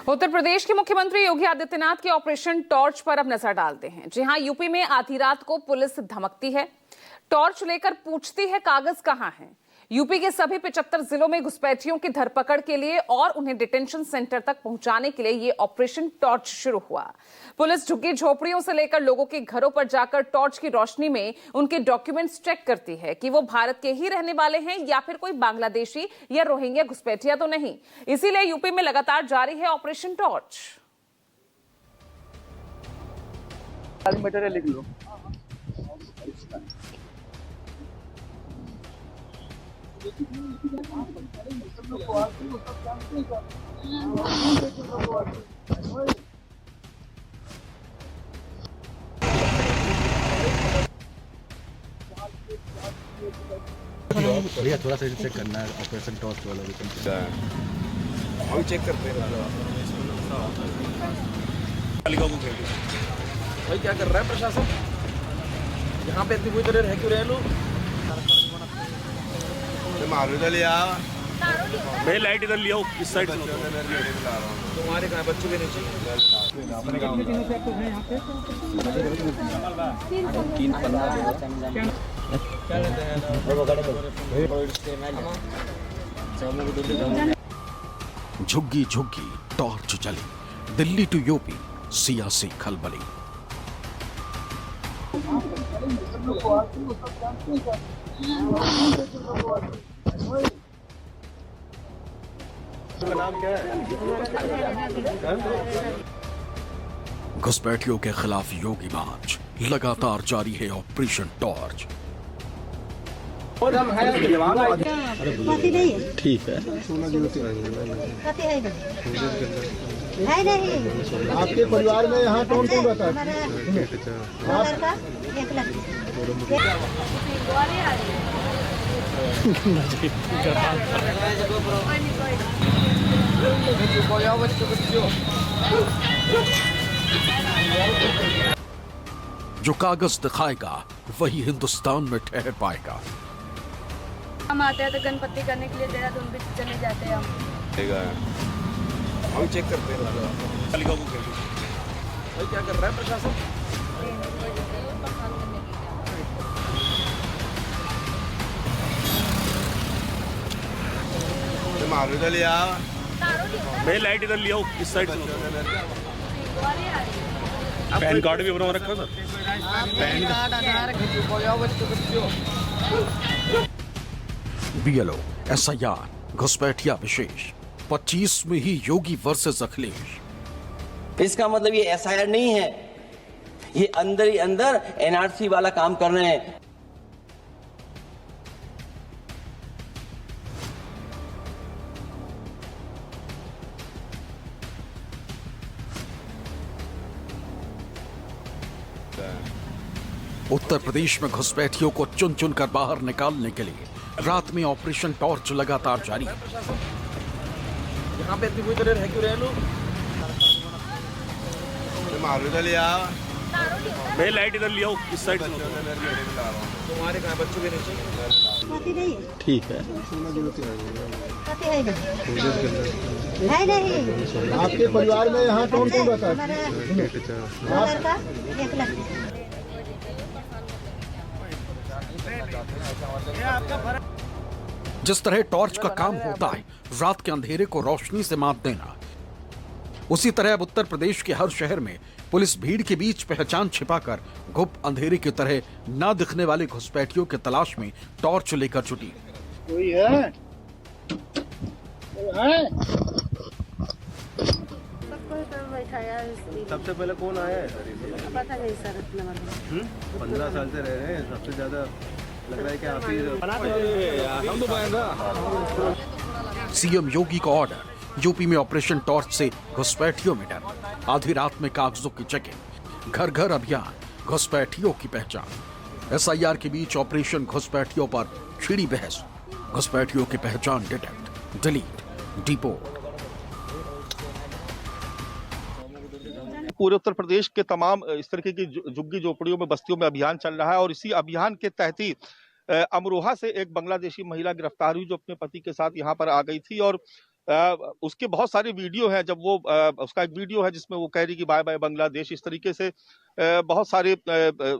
उत्तर प्रदेश के मुख्यमंत्री योगी आदित्यनाथ के ऑपरेशन टॉर्च पर अब नजर डालते हैं। जी हां, यूपी में आधी रात को पुलिस धमकती है, टॉर्च लेकर पूछती है कागज कहां हैं। यूपी के सभी 75 जिलों में घुसपैठियों की धरपकड़ के लिए और उन्हें डिटेंशन सेंटर तक पहुंचाने के लिए ये ऑपरेशन टॉर्च शुरू हुआ। पुलिस झुग्गी झोपड़ियों से लेकर लोगों के घरों पर जाकर टॉर्च की रोशनी में उनके डॉक्यूमेंट्स चेक करती है कि वो भारत के ही रहने वाले हैं या फिर कोई बांग्लादेशी या रोहिंग्या घुसपैठिया तो नहीं। इसीलिए यूपी में लगातार जारी है ऑपरेशन टॉर्च। लिख लो। भैया थोड़ा सा चेक करना है ऑपरेशन टॉर्च वाला भी हम चेक करते हैं। भाई क्या कर रहा है प्रशासन? यहाँ पे इतनी कोई रह क्यों रहे लोग? भाई लाइट इधर लिया इस साइड से। तुम्हारे कहाँ बच्चों के नीचे झुग्गी झुग्गी टॉर्च जली, दिल्ली टू यूपी सियासी खलबली। घुसपैठियों के खिलाफ योगी मार्च, लगातार जारी है ऑपरेशन टॉर्च। ठीक है। आपके परिवार में यहाँ कौन कौन रहता है? जो कागज दिखाएगा वही हिंदुस्तान में ठहर पाएगा। हम आते हैं तो गणपति करने के लिए देहरादून भी चले जाते हैं हम चेक करते हैं। भाई क्या कर रहा है प्रशासन? भाई लाइट इधर लिया इस साइड से। पैन कार्ड भी बना रखा सर। बीएलओ, एसआईआर, घुसपैठिया विशेष 25 में ही योगी वर्सेस अखिलेश। इसका मतलब ये एसआईआर नहीं है, ये अंदर ही अंदर एनआरसी वाला काम कर रहे हैं। उत्तर प्रदेश में घुसपैठियों को चुन चुन कर बाहर निकालने के लिए रात में ऑपरेशन टॉर्च लगातार जारी है। यहाँ पे इतनी कोई रह क्यों रहे लोग? भाई लाइट इधर लिया इस साइड से। तुम्हारे कहाँ बच्चों के नीचे ठीक है। आपके परिवार में यहाँ कौन कौन रहता है? जिस तरह टॉर्च का काम होता है रात के अंधेरे को रोशनी से मात देना, उसी तरह अब उत्तर प्रदेश के हर शहर में पुलिस भीड़ के बीच पहचान छिपाकर गुप्त अंधेरे की तरह ना दिखने वाले घुसपैठियों की तलाश में टॉर्च लेकर जुटी। कोई है? सबसे पहले कौन आया है? पता नहीं सर, 15 साल से रह रहे हैं, सबसे ज्यादा लग रहा है कि आप ही। सीएम योगी का ऑर्डर, यूपी में ऑपरेशन टॉर्च से घुसपैठियों में डर, आधी रात में कागजों की चेकिंग, घर घर अभियान, घुसपैठियों की पहचान। एसआईआर के बीच ऑपरेशन घुसपैठियों पर छिड़ी बहस, घुसपैठियों की पहचान डिटेक्ट, डिलीट, डिपोर्ट। पूरे उत्तर प्रदेश के तमाम इस तरीके की झुग्गी झोपड़ियों में, बस्तियों में अभियान चल रहा है और इसी अभियान के तहत ही अमरोहा से एक बांग्लादेशी महिला गिरफ्तार हुई जो अपने पति के साथ यहाँ पर आ गई थी और उसके बहुत सारे वीडियो हैं। जब वो उसका एक वीडियो है जिसमें वो कह रही कि बाय बाय बांग्लादेश, इस तरीके से बहुत सारे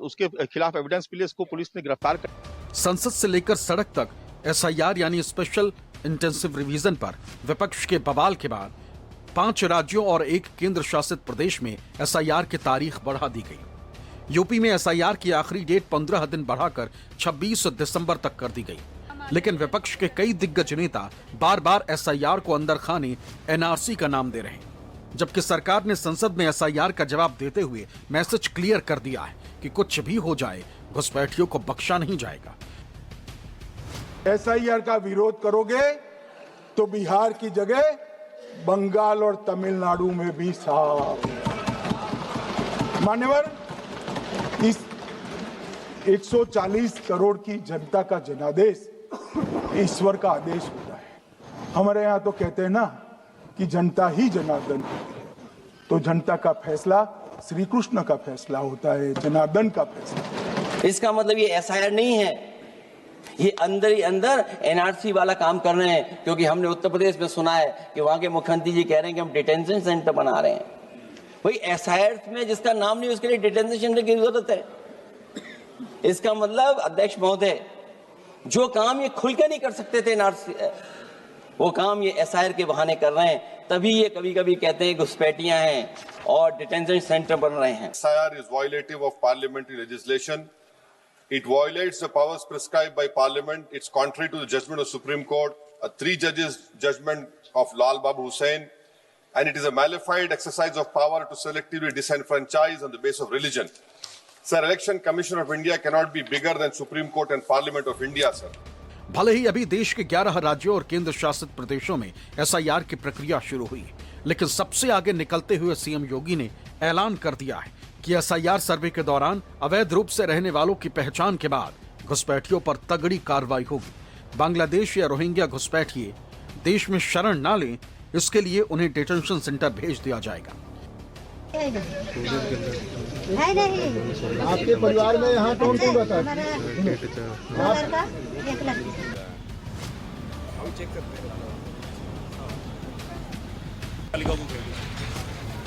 उसके खिलाफ एविडेंस मिले, इसको पुलिस ने गिरफ्तार कर। संसद से लेकर सड़क तक एसआईआर यानी स्पेशल इंटेंसिव रिवीजन पर विपक्ष के बवाल के बाद 5 राज्यों और 1 केंद्र शासित प्रदेश में एसआईआर की तारीख बढ़ा दी गई। यूपी में एसआईआर की आखिरी डेट 15 दिन बढ़ाकर 26 दिसंबर तक कर दी गई, लेकिन विपक्ष के कई दिग्गज नेता बार बार एसआईआर को अंदर खाने एनआरसी का नाम दे रहे हैं, जबकि सरकार ने संसद में एसआईआर का जवाब देते हुए मैसेज क्लियर कर दिया है कि कुछ भी हो जाए घुसपैठियों को बख्शा नहीं जाएगा। एसआईआर का विरोध करोगे तो बिहार की जगह बंगाल और तमिलनाडु में भी साफ। मान्यवर, इस 140 करोड़ की जनता का जनादेश ईश्वर का आदेश होता है। हमारे यहाँ तो कहते हैं ना कि जनता ही जनार्दन, तो जनता का फैसला श्री कृष्ण का फैसला होता है, जनार्दन का फैसला। इसका मतलब ये एसआईआर नहीं है, ये अंदर ही अंदर एनआरसी वाला काम कर रहे हैं। क्योंकि हमने उत्तर प्रदेश में सुना है कि वहां के मुख्यमंत्री जी कह रहे हैं कि हम डिटेंशन सेंटर बना रहे हैं। वही एसआईआर में जिसका नाम नहीं, उसके लिए डिटेंशन सेंटर की जरूरत है। इसका मतलब अध्यक्ष महोदय, जो काम ये खुलकर नहीं कर सकते थे एनआरसी, वो काम ये एसआईआर के बहाने कर रहे हैं। तभी ये कभी कभी कहते हैं घुसपैठियां हैं और डिटेंशन सेंटर बन रहे हैं। SIR is violative of parliamentary legislation. It violates the powers prescribed by Parliament. It's contrary to the judgment of Supreme Court, a 3 judges judgment of Lal Babu Hussain, and it is a malified exercise of power to selectively disenfranchise on the basis of religion. Sir, Election Commission of India cannot be bigger than Supreme Court and Parliament of India, sir. भले ही अभी देश के 11 राज्यों और केंद्र शासित प्रदेशों में एसआईआर की प्रक्रिया शुरू हुई, लेकिन सबसे आगे निकलते हुए सीएम योगी ने ऐलान कर दिया है कि एसआईआर सर्वे के दौरान अवैध रूप से रहने वालों की पहचान के बाद घुसपैठियों पर तगड़ी कार्रवाई होगी। बांग्लादेश या रोहिंग्या घुसपैठिए देश में शरण ना लें, इसके लिए उन्हें डिटेंशन सेंटर भेज दिया जाएगा। आपके परिवार में यहाँ कौन कौन रहता है?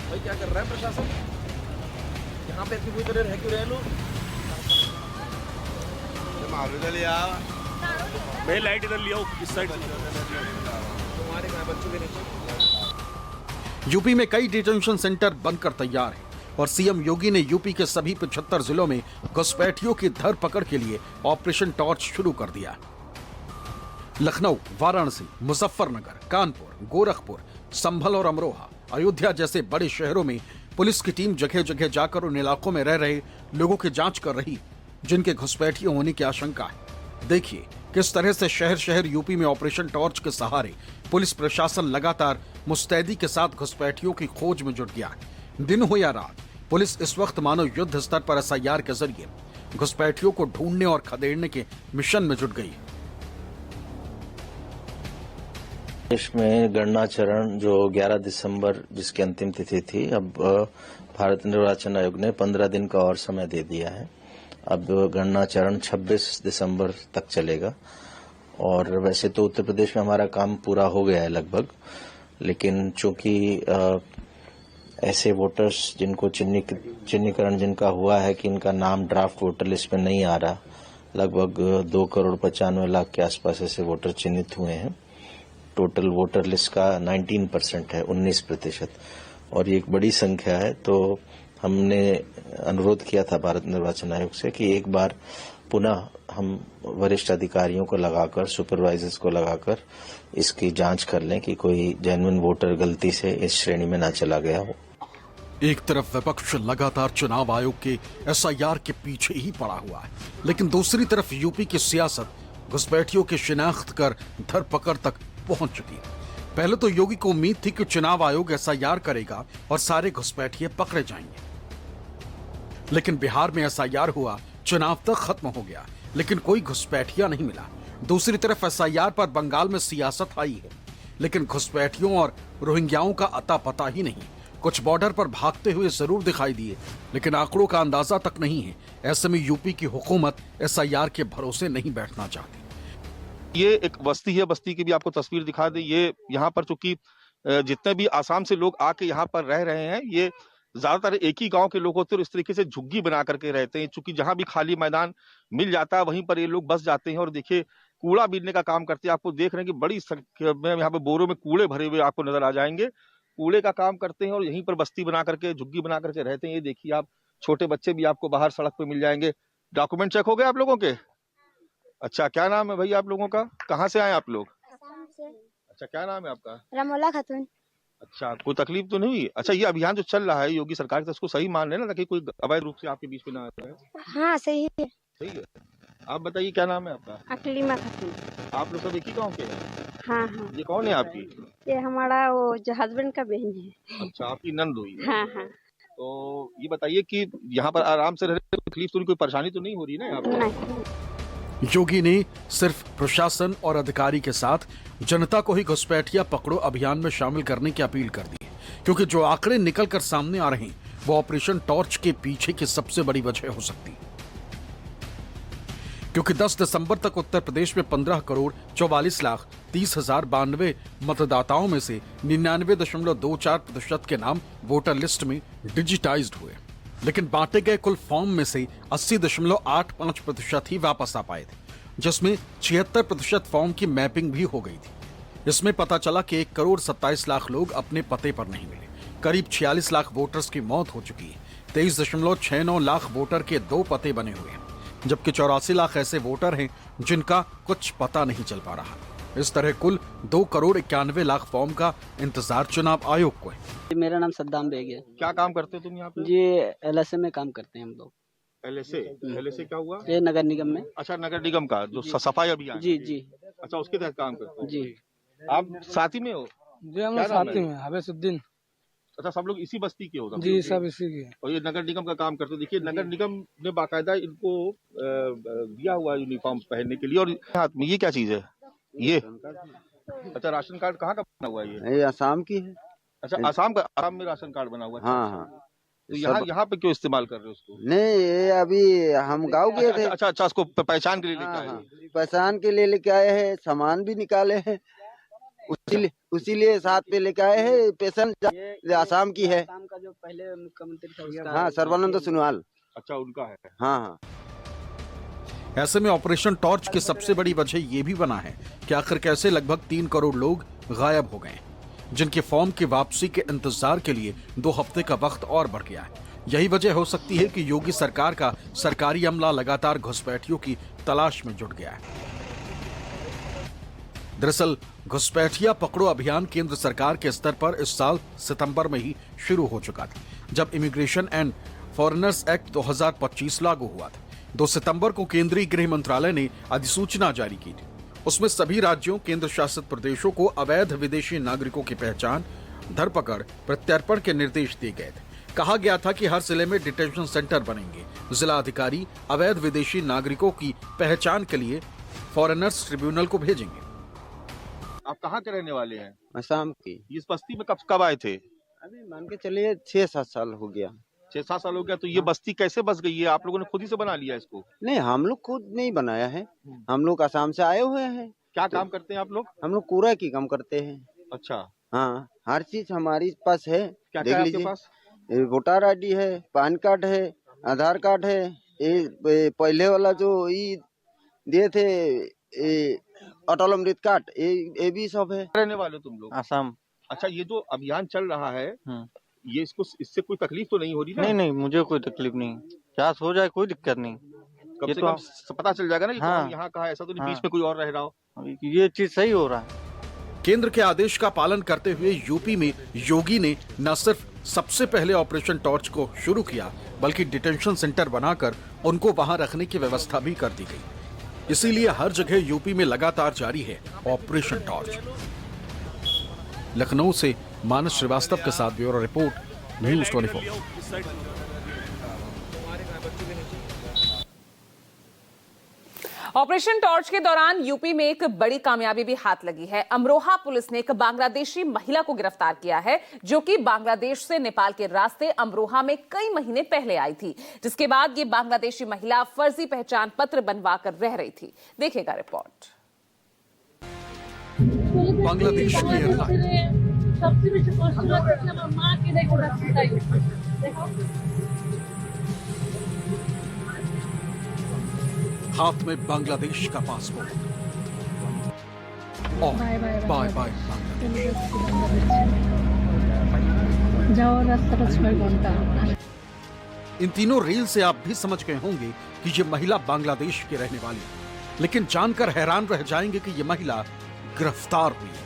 भाई क्या कर रहा है प्रशासन? यहाँ पे इतनी बुरी तरह रह क्यों रहे लोग? भाई लाइट इधर ले आओ, इस साइड से। तुम्हारे कहाँ बच्चों के नीचे? यूपी में कई डिटेंशन सेंटर बनकर तैयार हैं और सीएम योगी ने यूपी के सभी 75 जिलों में घुसपैठियों की धरपकड़ के लिए ऑपरेशन टॉर्च शुरू कर दिया। लखनऊ, वाराणसी, मुजफ्फरनगर, कानपुर, गोरखपुर, संभल और अमरोहा, अयोध्या जैसे बड़े शहरों में पुलिस की टीम जगह जगह जाकर उन इलाकों में रह रहे लोगों की जांच कर रही जिनके घुसपैठियों होने की आशंका है। देखिए किस तरह से शहर शहर यूपी में ऑपरेशन टॉर्च के सहारे पुलिस प्रशासन लगातार मुस्तैदी के साथ घुसपैठियों की खोज में जुट गया है। दिन हो या रात, पुलिस इस वक्त मानो युद्ध स्तर पर एसआईआर के जरिए घुसपैठियों को ढूंढने और खदेड़ने के मिशन में जुट गई। देश में गणना चरण जो 11 दिसंबर जिसकी अंतिम तिथि थी, अब भारत निर्वाचन आयोग ने 15 दिन का और समय दे दिया है। अब गणना चरण 26 दिसंबर तक चलेगा और वैसे तो उत्तर प्रदेश में हमारा काम पूरा हो गया है लगभग, लेकिन चूंकि ऐसे वोटर्स जिनको चिन्हीकरण जिनका हुआ है कि इनका नाम ड्राफ्ट वोटर लिस्ट में नहीं आ रहा, लगभग 2,95,00,000 के आसपास ऐसे वोटर चिन्हित हुए हैं। टोटल वोटर लिस्ट का 19% है, 19%, और ये एक बड़ी संख्या है। तो हमने अनुरोध किया था भारत निर्वाचन आयोग से कि एक बार पुनः हम वरिष्ठ अधिकारियों को लगाकर, सुपरवाइजर्स को लगाकर इसकी जांच कर लें कि कोई जेन्युइन वोटर गलती से इस श्रेणी में ना चला गया हो। एक तरफ विपक्ष लगातार चुनाव आयोग के एसआईआर के पीछे ही पड़ा हुआ है, लेकिन दूसरी तरफ यूपी की सियासत घुसपैठियों की शिनाख्त कर धरपकड़ तक पहुंच चुकी है। पहले तो योगी को उम्मीद थी कि चुनाव आयोग एसआईआर करेगा और सारे घुसपैठिए पकड़े जाएंगे, लेकिन बिहार में एसआईआर हुआ, चुनाव तक खत्म हो गया, लेकिन कोई घुसपैठिया नहीं मिला। दूसरी तरफ एसआईआर पर बंगाल में सियासत आई है, लेकिन घुसपैठियों और रोहिंग्याओं का अता पता ही नहीं। कुछ बॉर्डर पर भागते हुए जरूर दिखाई दिए, लेकिन आंकड़ों का अंदाजा तक नहीं है। ऐसे में यूपी की हुकूमत एसआईआर के भरोसे नहीं बैठना चाहती। ये एक बस्ती है, बस्ती की भी आपको तस्वीर दिखा दें। ये यहाँ पर चूंकि जितने भी आसाम से लोग आके यहाँ पर रह रहे हैं, ये ज्यादातर एक ही गांव के लोग होते हैं और इस तरीके से झुग्गी बना करके रहते हैं। चूंकि जहां भी खाली मैदान मिल जाता है वहीं पर ये लोग बस जाते हैं और देखिए कूड़ा बीनने का काम करते हैं। आपको देख रहे हैं कि बड़ी संख्या में यहाँ पे बोरों में कूड़े भरे हुए आपको नजर आ जाएंगे। कूड़े का काम करते हैं और यहीं पर बस्ती बना करके, झुग्गी बना करके रहते हैं। ये देखिए आप, छोटे बच्चे भी आपको बाहर सड़क पे मिल जाएंगे। डॉक्यूमेंट चेक हो गए आप लोगों के? अच्छा, क्या नाम है भाई आप लोगों का? कहाँ से आए आप लोग? आसाम से। अच्छा, क्या नाम है आपका? रमोला खातून। अच्छा, कोई तकलीफ तो नहीं हुई? अच्छा, ये अभियान जो चल रहा है योगी सरकार का, इसको सही मान रहे ना, ताकि कोई अवैध रूप से आपके बीच में ना आ जाए? हाँ सही है। सही है। आप बताइए क्या नाम है आपका? अकलीमा खातून। आप लोग सब एक ही गाँव के हैं? हाँ हाँ। ये कौन है आपकी? ये हमारा वो जो हस्बैंड का बहन है। अच्छा, आपकी नंद हुई है? हाँ हाँ। तो ये बताइए कि यहाँ पर आराम से रहने में तकलीफ तो नहीं, कोई परेशानी तो नहीं हो रही ना यहाँ पर? नहीं। योगी ने सिर्फ प्रशासन और अधिकारी के साथ जनता को ही घुसपैठिया पकड़ो अभियान में शामिल करने की अपील कर दी है, क्योंकि जो आंकड़े निकल कर सामने आ रहे हैं वो ऑपरेशन टॉर्च के पीछे की सबसे बड़ी वजह हो सकती है। क्योंकि 10 दिसंबर तक उत्तर प्रदेश में 15,44,30,092 मतदाताओं में से 99.24% के नाम वोटर लिस्ट में डिजिटाइज्ड हुए, लेकिन बांटे गए कुल फॉर्म में से 80.85% ही वापस आ पाए थे, जिसमें 76% फॉर्म की मैपिंग भी हो गई थी। इसमें पता चला कि 1,27,00,000 लोग अपने पते पर नहीं मिले, करीब 46 लाख वोटर्स की मौत हो चुकी है, 23.69 लाख वोटर के 2 पते बने हुए हैं, जबकि 84 लाख ऐसे वोटर हैं जिनका कुछ पता नहीं चल पा रहा। इस तरह कुल 2,91,00,000 फॉर्म का इंतजार चुनाव आयोग को है। मेरा नाम सद्दाम बेग है। क्या काम करते हो तुम यहाँ पे? जी LSA में काम करते हैं हम लोग। LSA क्या हुआ? ये नगर निगम में। अच्छा, नगर निगम का जो सफाई अभियान? जी जी। अच्छा, उसके तहत काम करते हो? जी। आप साथी में हो? जी हम साथी में। हवेसुद्दीन। अच्छा, सब लोग इसी बस्ती के हो? जी सब इसी के। और ये नगर निगम का काम करते हो। देखिए, नगर निगम ने बाकायदा इनको दिया हुआ यूनिफॉर्म पहनने के लिए। और हाथ में ये क्या चीज है? ये अच्छा, राशन कार्ड कहाँ का बना हुआ है? ये आसाम की है। अच्छा, आसाम में राशन कार्ड बना हुआ है? हाँ हाँ। तो यहाँ पे क्यों इस्तेमाल कर रहे हो उसको? नहीं, ये अभी हम गाँव गए थे। अच्छा, उसको पहचान के लिए लेके आए? पहचान के लिए लेके आए हैं, सामान भी निकाले हैं, उसीलिए साथ पे लेके आए हैं। पेशेंट आसाम की है। आसाम का जो पहले मुख्यमंत्री था, हाँ, सर्बानंद सोनोवाल। अच्छा, उनका है? हाँ हाँ। ऐसे में ऑपरेशन टॉर्च की सबसे बड़ी वजह यह भी बना है कि आखिर कैसे लगभग 3 करोड़ लोग गायब हो गए, जिनके फॉर्म की वापसी के इंतजार के लिए 2 हफ्ते का वक्त और बढ़ गया है। यही वजह हो सकती है कि योगी सरकार का सरकारी अमला लगातार घुसपैठियों की तलाश में जुट गया है। दरअसल घुसपैठिया पकड़ो अभियान केंद्र सरकार के स्तर पर इस साल सितंबर में ही शुरू हो चुका था, जब इमिग्रेशन एंड फॉरेनर्स एक्ट 2025 लागू हुआ था। 2 सितंबर को केंद्रीय गृह मंत्रालय ने अधिसूचना जारी की थी। उसमें सभी राज्यों, केंद्र शासित प्रदेशों को अवैध विदेशी नागरिकों की पहचान, धरपकड़, प्रत्यर्पण के निर्देश दिए गए थे। कहा गया था कि हर जिले में डिटेंशन सेंटर बनेंगे। जिला अधिकारी अवैध विदेशी नागरिकों की पहचान के लिए फॉरेनर्स ट्रिब्यूनल को भेजेंगे। आप कहाँ के रहने वाले हैं? आसाम की। इस बस्ती में कब आए थे? अभी मान के चलिए 6-7 साल हो गया। 6-7 साल हो गया। तो ये बस्ती कैसे बस गई है? आप लोगों ने खुद ही से बना लिया इसको? नहीं, हम लोग खुद नहीं बनाया है, हम लोग आसाम से आए हुए हैं। क्या काम करते हैं आप लोग? हम लोग कूड़ा की काम करते हैं। अच्छा। हाँ, हर चीज हमारी पास है। क्या देख आपके पास? वोटर ID है, पैन कार्ड है, आधार कार्ड है। ये पहले वाला जो ये दिए थे, अटल अमृत कार्ड, ये भी सब है। रहने वाले तुम लोग? आसाम। अच्छा, ये जो अभियान चल रहा है, ये इससे कोई तकलीफ तो नहीं हो रही ना? नहीं, मुझे कोई तकलीफ नहीं। जांच हो जाए कोई दिक्कत नहीं। कम से कम पता चल जाएगा ना कि कौन यहाँ का है। ऐसा तो नहीं बीच में कोई और रह रहा हो? ये चीज सही हो रहा है। केंद्र के आदेश का पालन करते हुए यूपी में योगी ने न सिर्फ सबसे पहले ऑपरेशन टॉर्च को शुरू किया, बल्कि डिटेंशन सेंटर बनाकर उनको वहां रखने की व्यवस्था भी कर दी गई। इसीलिए हर जगह यूपी में लगातार जारी है ऑपरेशन टॉर्च। लखनऊ से मानस श्रीवास्तव के साथ bureau report, news 24। Operation torch के दौरान यूपी में एक बड़ी कामयाबी भी हाथ लगी है। अमरोहा पुलिस ने एक बांग्लादेशी महिला को गिरफ्तार किया है, जो कि बांग्लादेश से नेपाल के रास्ते अमरोहा में कई महीने पहले आई थी, जिसके बाद ये बांग्लादेशी महिला फर्जी पहचान पत्र बनवाकर रह रही थी। देखिएगा रिपोर्ट। बांग्लादेश की एयरलाइन सबसे বেশি কষ্ট লাগছে আমার মাকে দেখো রাস্তায় দেখো हाथ में बांग्लादेश का पासपोर्ट और बाय बाय যাওয়ার রাস্তাটা 6 ঘন্টা इन तीनों रील से आप भी समझ गए होंगे कि ये महिला बांग्लादेश की रहने वाली है, लेकिन जानकर हैरान रह जाएंगे कि ये महिला गिरफ्तार हुई है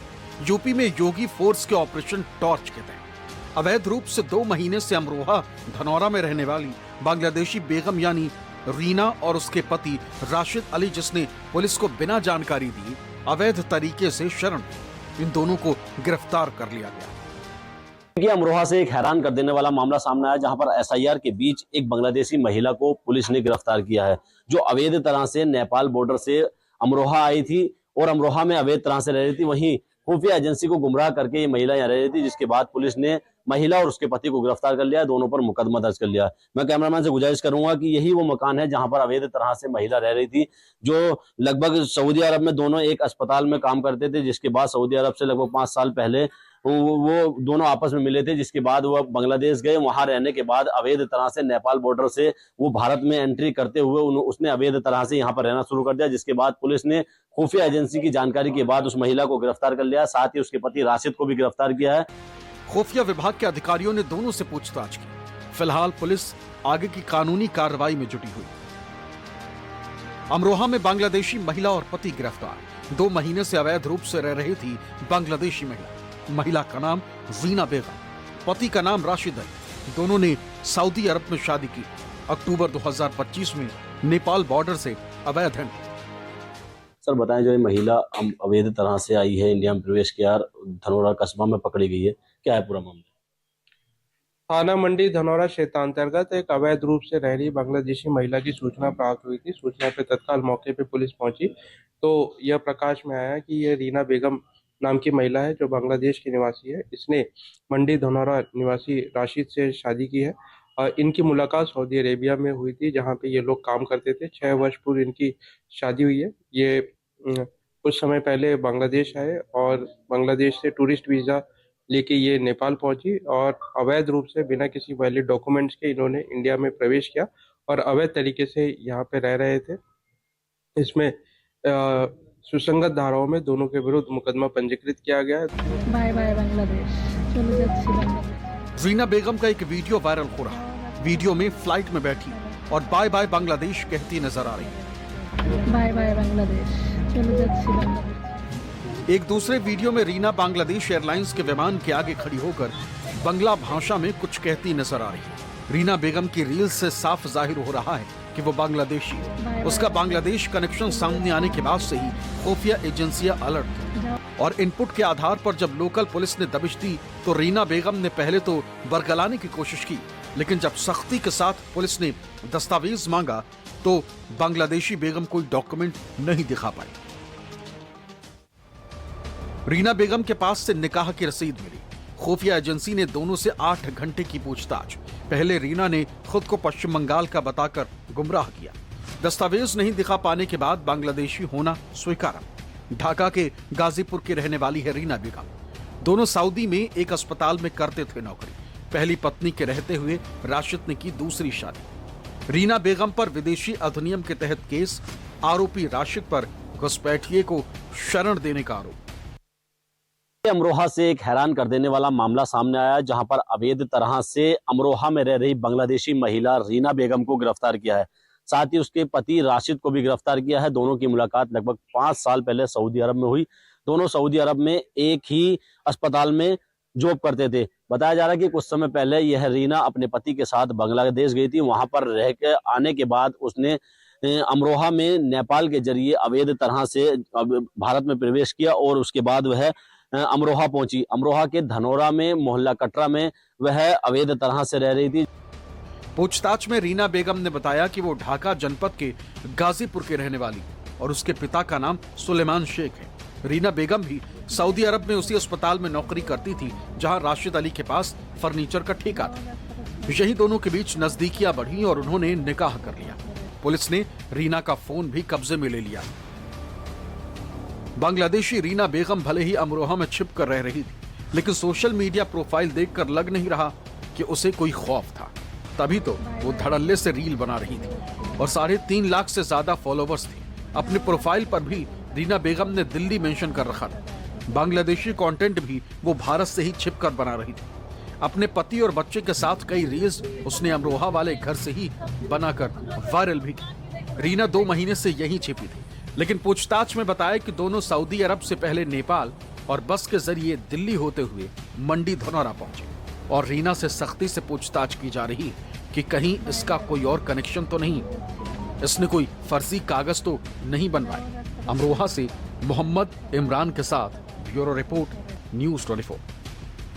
यूपी में योगी फोर्स के ऑपरेशन टॉर्च के तहत। अवैध रूप से 2 महीने से अमरोहा धनौरा में रहने वाली बांग्लादेशी बेगम यानी रीना और उसके पति राशिद अली, जिसने पुलिस को बिना जानकारी दी अवैध तरीके से शरण दी, इन दोनों को गिरफ्तार कर लिया गया। अमरोहा से एक हैरान कर देने वाला मामला सामने आया, जहां पर एसआईआर के बीच एक बांग्लादेशी महिला को पुलिस ने गिरफ्तार किया है, जो अवैध तरह से नेपाल बॉर्डर से अमरोहा आई थी और अमरोहा में अवैध तरह से रह रही थी। वहीं खुफिया एजेंसी को गुमराह करके ये महिला यहाँ रह रही थी, जिसके बाद पुलिस ने महिला और उसके पति को गिरफ्तार कर लिया, दोनों पर मुकदमा दर्ज कर लिया। मैं कैमरामैन से गुजारिश करूंगा कि यही वो मकान है जहां पर अवैध तरह से महिला रह रही थी, जो लगभग सऊदी अरब में दोनों एक अस्पताल में काम करते थे, जिसके बाद सऊदी अरब से लगभग 5 साल पहले वो दोनों आपस में मिले थे, जिसके बाद वो बांग्लादेश गए। वहां रहने के बाद अवैध तरह से नेपाल बॉर्डर से वो भारत में एंट्री करते हुए उसने अवैध तरह से यहाँ पर रहना शुरू कर दिया, जिसके बाद पुलिस ने खुफिया एजेंसी की जानकारी के बाद उस महिला को गिरफ्तार कर लिया, साथ ही उसके पति राशिद को भी गिरफ्तार किया है। खुफिया विभाग के अधिकारियों ने दोनों से पूछताछ की। फिलहाल पुलिस आगे की कानूनी कार्रवाई में जुटी हुई। अमरोहा में बांग्लादेशी महिला और पति गिरफ्तार। 2 महीने से अवैध रूप से रह रही थी बांग्लादेशी महिला का नाम रीना बेगम, पति का नाम राशिद अली। दोनों ने सऊदी अरब में शादी की। अक्टूबर 2025 में नेपाल बॉर्डर से अवैध एंट्री। सर बताएं, जो ये महिला अवैध तरह से आई है, इंडिया में प्रवेश किया, धनौरा कस्बा में पकड़ी गई है, क्या है पूरा मामला? थाना मंडी धनौरा क्षेत्र अंतर्गत एक अवैध रूप से रह रही बांग्लादेशी महिला की सूचना प्राप्त हुई थी। सूचना पे तत्काल मौके पे पुलिस पहुंची तो यह प्रकाश में आया कि यह रीना बेगम नाम की महिला है, जो बांग्लादेश की निवासी है। इसने मंडी धनौरा निवासी राशिद से शादी की है। इनकी मुलाकात सऊदी अरेबिया में हुई थी, जहां पे ये लोग काम करते थे। 6 वर्ष पूर्व इनकी शादी हुई है। ये कुछ समय पहले बांग्लादेश आए और बांग्लादेश से टूरिस्ट वीज़ा लेके ये नेपाल पहुंची और अवैध रूप से बिना किसी वैलिड डॉक्यूमेंट्स के इन्होंने इंडिया में प्रवेश किया और अवैध तरीके से यहाँ पे रह रहे थे। इसमें सुसंगत धाराओं में दोनों के विरुद्ध मुकदमा पंजीकृत किया गया है। बाय बाय बांग्लादेश, चलो जाच्छी बांग्लादेश। रीना बेगम का एक वीडियो वायरल हो रहा है। वीडियो में फ्लाइट में बैठी और बाय बाय बांग्लादेश कहती नजर आ रही है। बाय बाय बांग्लादेश, चलो जाच्छी बांग्लादेश। एक दूसरे वीडियो में रीना बांग्लादेश एयरलाइंस के विमान के आगे खड़ी होकर बंगला भाषा में कुछ कहती नजर आ रही है। रीना बेगम की रील से साफ जाहिर हो रहा है कि वो बांग्लादेशी है। उसका बांग्लादेश कनेक्शन सामने आने के बाद से ही खुफिया एजेंसियां अलर्ट थी और इनपुट के आधार पर जब लोकल पुलिस ने दबिश दी तो रीना बेगम ने पहले तो बरगलाने की कोशिश की, लेकिन जब सख्ती के साथ पुलिस ने दस्तावेज मांगा तो बांग्लादेशी बेगम कोई डॉक्यूमेंट नहीं दिखा पाई। रीना बेगम के पास से निकाह की रसीद मिली। खुफिया एजेंसी ने दोनों से 8 घंटे की पूछताछ। पहले रीना ने खुद को पश्चिम बंगाल का बताकर गुमराह किया। दस्तावेज नहीं दिखा पाने के बाद बांग्लादेशी होना स्वीकारा। ढाका के गाजीपुर की रहने वाली है रीना बेगम। दोनों सऊदी में एक अस्पताल में करते थे नौकरी। पहली पत्नी के रहते हुए राशिद ने की दूसरी शादी। रीना बेगम पर विदेशी अधिनियम के तहत केस। आरोपी राशिद पर घुसपैठिए को शरण देने का आरोप। अमरोहा से एक हैरान कर देने वाला मामला सामने आया, जहां पर अवैध तरह से अमरोहा में रह रही बांग्लादेशी महिला रीना बेगम को गिरफ्तार किया है। साथ ही उसके पति राशिद को भी गिरफ्तार किया है। दोनों की मुलाकात लगभग 5 साल पहले सऊदी अरब में हुई। दोनों सऊदी अरब में एक ही अस्पताल में जॉब करते थे। बताया जा रहा है कि कुछ समय पहले यह रीना अपने पति के साथ बांग्लादेश गई थी। वहां पर रह के आने के बाद उसने अमरोहा में नेपाल के जरिए अवैध तरह से भारत में प्रवेश किया और उसके बाद वह अमरोहा पहुंची। अमरोहा के धनौरा में मोहल्ला कटरा में वह अवैध तरह से रह रही थी। पूछताछ में रीना बेगम ने बताया कि वो ढाका जनपद के गाजीपुर के रहने वाली और उसके पिता का नाम सुलेमान शेख है। रीना बेगम भी सऊदी अरब में उसी अस्पताल में नौकरी करती थी जहां राशिद अली के पास फर्नीचर का ठेका था। यही दोनों के बीच नजदीकियां बढ़ी और उन्होंने निकाह कर लिया। पुलिस ने रीना का फोन भी कब्जे में ले लिया। बांग्लादेशी रीना बेगम भले ही अमरोहा में छिप कर रह रही थी, लेकिन सोशल मीडिया प्रोफाइल देखकर लग नहीं रहा कि उसे कोई खौफ था। तभी तो वो धड़ल्ले से रील बना रही थी और 3.5 लाख से ज्यादा फॉलोवर्स थे। अपने प्रोफाइल पर भी रीना बेगम ने दिल्ली मेंशन कर रखा था। बांग्लादेशी कंटेंट भी वो भारत से ही छिपकर बना रही थी। अपने पति और बच्चे के साथ कई रील्स उसने अमरोहा वाले घर से ही बनाकर वायरल भी की। रीना 2 महीने से यहीं छिपी थी, लेकिन पूछताछ में बताया कि दोनों सऊदी अरब से पहले नेपाल और बस के जरिए दिल्ली होते हुए मंडी धनौरा पहुंचे और रीना से सख्ती से पूछताछ की जा रही है कि कहीं इसका कोई और कनेक्शन तो नहीं, इसने कोई फर्जी कागज तो नहीं बनवाए। अमरोहा से मोहम्मद इमरान के साथ ब्यूरो रिपोर्ट, न्यूज़ 24।